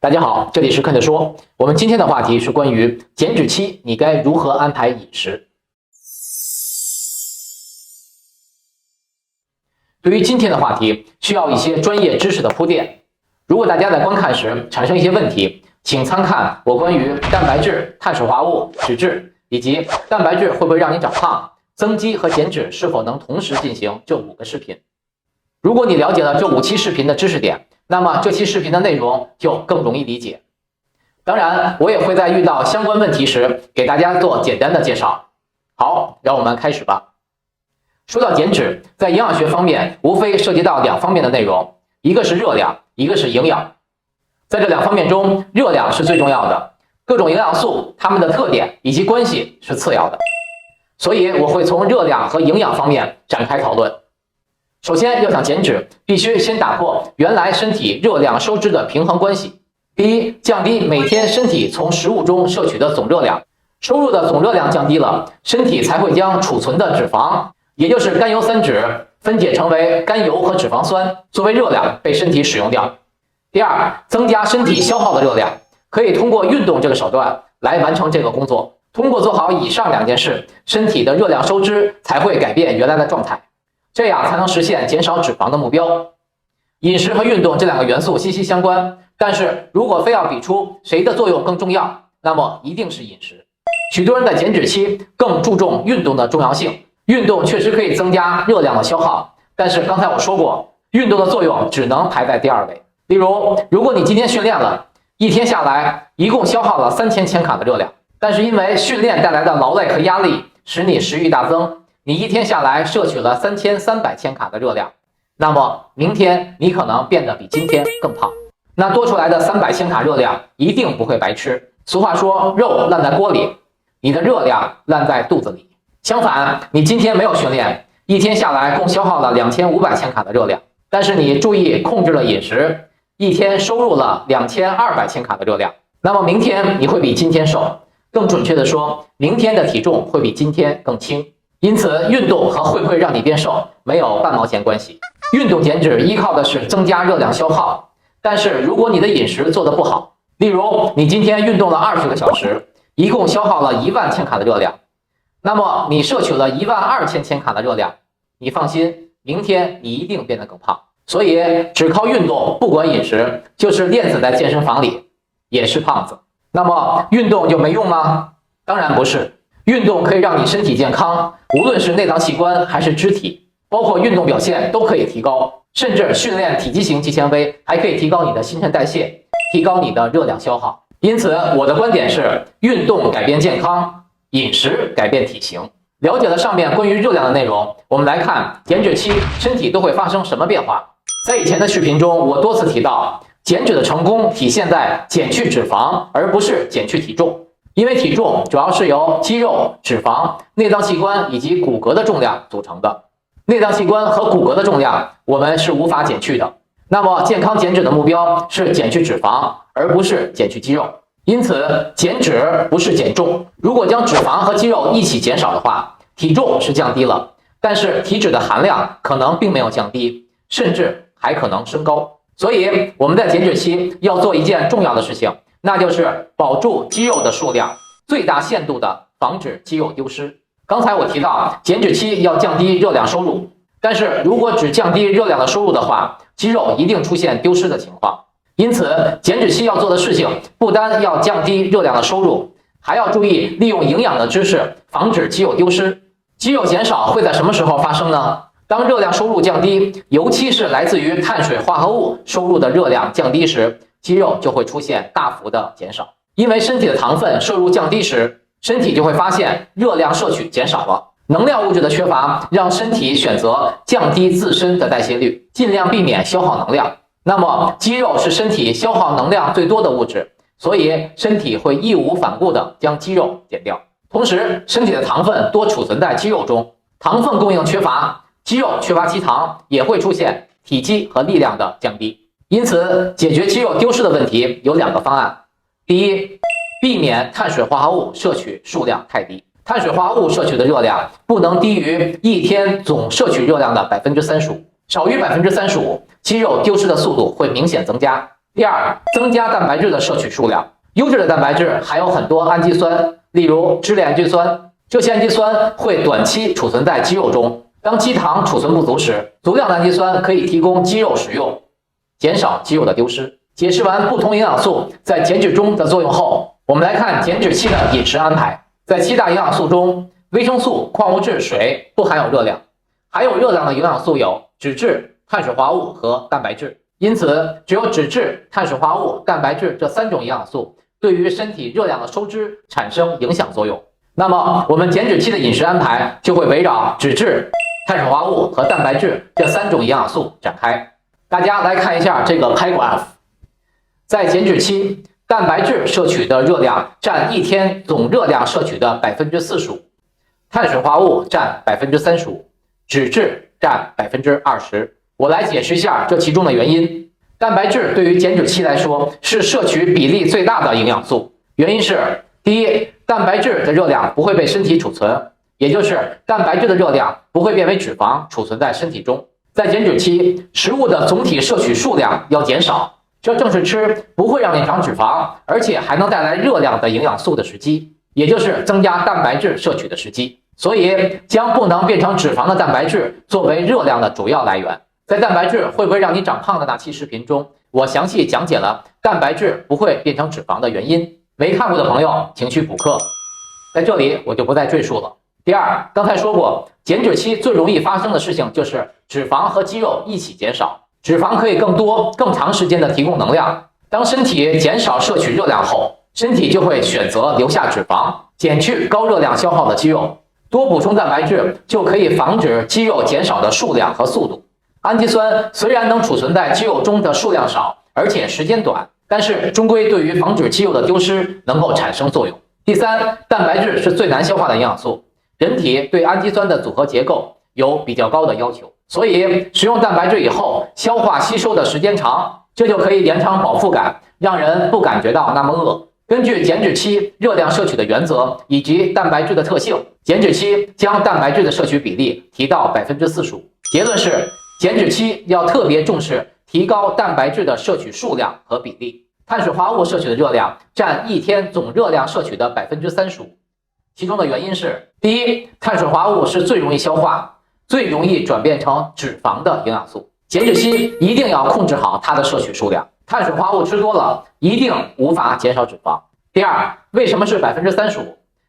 大家好，这里是看着说。我们今天的话题是关于减脂期你该如何安排饮食。对于今天的话题，需要一些专业知识的铺垫。如果大家在观看时产生一些问题，请参看我关于蛋白质、碳水化合物、脂质以及蛋白质会不会让你长胖、增肌和减脂是否能同时进行这5个视频。如果你了解了这5期视频的知识点，那么这期视频的内容就更容易理解。当然，我也会在遇到相关问题时给大家做简单的介绍。好，让我们开始吧。说到减脂，在营养学方面无非涉及到2方面的内容，一个是热量，一个是营养。在这2方面中，热量是最重要的，各种营养素它们的特点以及关系是次要的。所以我会从热量和营养方面展开讨论。首先，要想减脂，必须先打破原来身体热量收支的平衡关系。第一，降低每天身体从食物中摄取的总热量，收入的总热量降低了，身体才会将储存的脂肪，也就是甘油三酯，分解成为甘油和脂肪酸，作为热量被身体使用掉。第二，增加身体消耗的热量，可以通过运动这个手段来完成这个工作。通过做好以上2件事，身体的热量收支才会改变原来的状态。这样才能实现减少脂肪的目标。饮食和运动这2个元素息息相关，但是如果非要比出谁的作用更重要，那么一定是饮食。许多人在减脂期更注重运动的重要性，运动确实可以增加热量的消耗，但是刚才我说过，运动的作用只能排在第2位。例如，如果你今天训练了，一天下来一共消耗了3000千卡的热量，但是因为训练带来的劳累和压力使你食欲大增，你一天下来摄取了3300千卡的热量，那么明天你可能变得比今天更胖。那多出来的300千卡热量一定不会白吃。俗话说，肉烂在锅里，你的热量烂在肚子里。相反，你今天没有训练，一天下来共消耗了2500千卡的热量，但是你注意控制了饮食，一天收入了2200千卡的热量，那么明天你会比今天瘦，更准确的说，明天的体重会比今天更轻。因此，运动和会不会让你变瘦没有半毛钱关系。运动减脂依靠的是增加热量消耗，但是如果你的饮食做得不好，例如你今天运动了20个小时，一共消耗了1万千卡的热量，那么你摄取了12000千卡的热量，你放心，明天你一定变得更胖。所以只靠运动不管饮食，就是链子在健身房里也是胖子。那么运动就没用吗？当然不是。运动可以让你身体健康，无论是内脏器官还是肢体，包括运动表现都可以提高，甚至训练体积型肌纤维还可以提高你的新陈代谢，提高你的热量消耗。因此我的观点是，运动改变健康，饮食改变体型。了解了上面关于热量的内容，我们来看减脂期身体都会发生什么变化。在以前的视频中，我多次提到，减脂的成功体现在减去脂肪，而不是减去体重。因为体重主要是由肌肉、脂肪、内脏器官以及骨骼的重量组成的，内脏器官和骨骼的重量我们是无法减去的。那么健康减脂的目标是减去脂肪，而不是减去肌肉。因此减脂不是减重，如果将脂肪和肌肉一起减少的话，体重是降低了，但是体脂的含量可能并没有降低，甚至还可能升高。所以我们在减脂期要做一件重要的事情，那就是保住肌肉的数量，最大限度的防止肌肉丢失。刚才我提到减脂期要降低热量收入，但是如果只降低热量的收入的话，肌肉一定出现丢失的情况。因此减脂期要做的事情不单要降低热量的收入，还要注意利用营养的知识防止肌肉丢失。肌肉减少会在什么时候发生呢？当热量收入降低，尤其是来自于碳水化合物收入的热量降低时，肌肉就会出现大幅的减少。因为身体的糖分摄入降低时，身体就会发现热量摄取减少了。能量物质的缺乏让身体选择降低自身的代谢率，尽量避免消耗能量。那么肌肉是身体消耗能量最多的物质，所以身体会义无反顾地将肌肉减掉。同时身体的糖分多储存在肌肉中，糖分供应缺乏，肌肉缺乏肌糖，也会出现体积和力量的降低。因此解决肌肉丢失的问题有2个方案。第一，避免碳水化合物摄取数量太低。碳水化合物摄取的热量不能低于一天总摄取热量的35%，少于35%，肌肉丢失的速度会明显增加。第二，增加蛋白质的摄取数量。优质的蛋白质含有很多氨基酸，例如支链氨基酸，这些氨基酸会短期储存在肌肉中。当肌糖储存不足时，足量的氨基酸可以提供肌肉使用，减少肌肉的丢失。解释完不同营养素在减脂中的作用后，我们来看减脂期的饮食安排。在7大营养素中，维生素、矿物质、水不含有热量，含有热量的营养素有脂质、碳水化合物和蛋白质。因此，只有脂质、碳水化合物、蛋白质这3种营养素对于身体热量的收支产生影响作用。那么，我们减脂期的饮食安排就会围绕脂质、碳水化合物和蛋白质这3种营养素展开。大家来看一下这个 pie graph。在减脂期，蛋白质摄取的热量占一天总热量摄取的 45%， 碳水化合物占 35%， 脂质占 20%。 我来解释一下这其中的原因。蛋白质对于减脂期来说是摄取比例最大的营养素，原因是：第一，蛋白质的热量不会被身体储存，也就是蛋白质的热量不会变为脂肪储存在身体中。在减脂期，食物的总体摄取数量要减少，这正是吃不会让你长脂肪，而且还能带来热量的营养素的时机，也就是增加蛋白质摄取的时机。所以，将不能变成脂肪的蛋白质作为热量的主要来源。在蛋白质会不会让你长胖的那期视频中，我详细讲解了蛋白质不会变成脂肪的原因，没看过的朋友请去补课，在这里我就不再赘述了。第二，刚才说过，减脂期最容易发生的事情就是脂肪和肌肉一起减少。脂肪可以更多、更长时间的提供能量。当身体减少摄取热量后，身体就会选择留下脂肪，减去高热量消耗的肌肉。多补充蛋白质就可以防止肌肉减少的数量和速度。氨基酸虽然能储存在肌肉中的数量少，而且时间短，但是终归对于防止肌肉的丢失能够产生作用。第三，蛋白质是最难消化的营养素，人体对氨基酸的组合结构有比较高的要求，所以食用蛋白质以后，消化吸收的时间长，这就可以延长饱腹感，让人不感觉到那么饿。根据减脂期热量摄取的原则以及蛋白质的特性，减脂期将蛋白质的摄取比例提到 45%。结论是，减脂期要特别重视提高蛋白质的摄取数量和比例。碳水化合物摄取的热量占一天总热量摄取的 35%， 其中的原因是：第一，碳水化合物是最容易消化、最容易转变成脂肪的营养素，减脂期一定要控制好它的摄取数量。碳水化合物吃多了，一定无法减少脂肪。第二，为什么是 35%？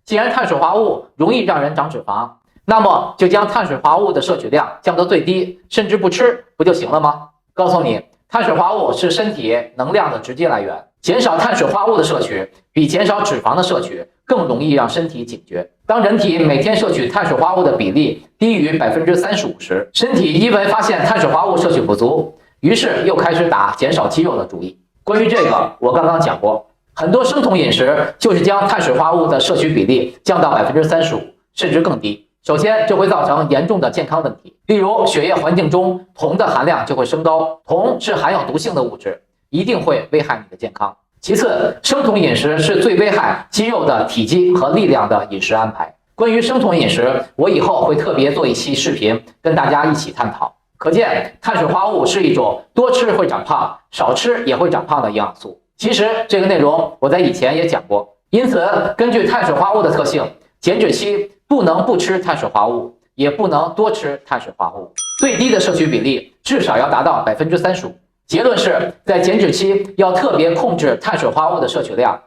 既然碳水化合物容易让人长脂肪，那么就将碳水化合物的摄取量降到最低，甚至不吃，不就行了吗？告诉你，碳水化合物是身体能量的直接来源，减少碳水化合物的摄取，比减少脂肪的摄取更容易让身体警觉。当人体每天摄取碳水化合物的比例低于 35% 时，身体因为发现碳水化合物摄取不足，于是又开始打减少肌肉的主意。关于这个，我刚刚讲过，很多生酮饮食就是将碳水化合物的摄取比例降到 35%， 甚至更低。首先，这会造成严重的健康问题，例如血液环境中铜的含量就会升高，铜是含有毒性的物质，一定会危害你的健康。其次，生酮饮食是最危害肌肉的体积和力量的饮食安排。关于生酮饮食，我以后会特别做一期视频跟大家一起探讨。可见，碳水化合物是一种多吃会长胖，少吃也会长胖的营养素。其实这个内容我在以前也讲过，因此根据碳水化合物的特性，减脂期不能不吃碳水化合物，也不能多吃碳水化合物，最低的摄取比例至少要达到 35%。结论是在减脂期要特别控制碳水化合物的摄取量，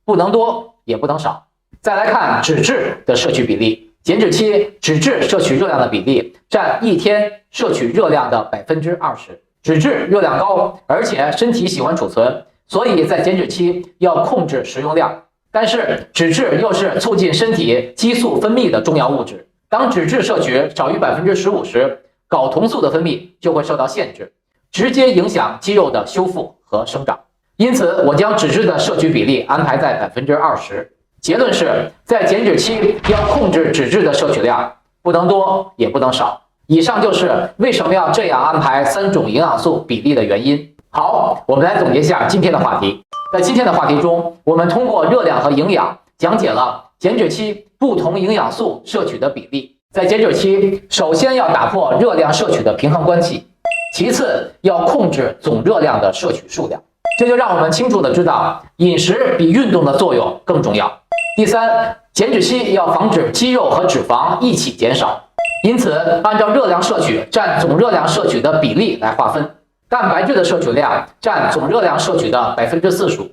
不能多也不能少。再来看脂质的摄取比例，减脂期脂质摄取热量的比例占一天摄取热量的 20%。脂质热量高，而且身体喜欢储存，所以在减脂期要控制食用量。但是脂质又是促进身体激素分泌的重要物质，当脂质摄取少于 15% 时，睾酮素的分泌就会受到限制，直接影响肌肉的修复和生长。因此，我将脂质的摄取比例安排在 20%。结论是在减脂期要控制脂质的摄取量，不能多也不能少。以上就是为什么要这样安排3种营养素比例的原因。好，我们来总结一下今天的话题。在今天的话题中，我们通过热量和营养讲解了减脂期不同营养素摄取的比例。在减脂期，首先要打破热量摄取的平衡关系，其次要控制总热量的摄取数量，这就让我们清楚的知道，饮食比运动的作用更重要。第三，减脂期要防止肌肉和脂肪一起减少，因此按照热量摄取占总热量摄取的比例来划分，蛋白质的摄取量占总热量摄取的45%，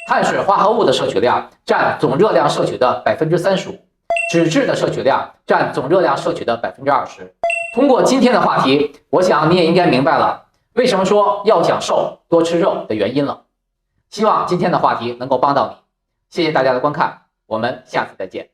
碳水化合物的摄取量占总热量摄取的35%，脂质的摄取量占总热量摄取的20%。通过今天的话题，我想你也应该明白了为什么说要想瘦多吃肉的原因了。希望今天的话题能够帮到你，谢谢大家的观看，我们下次再见。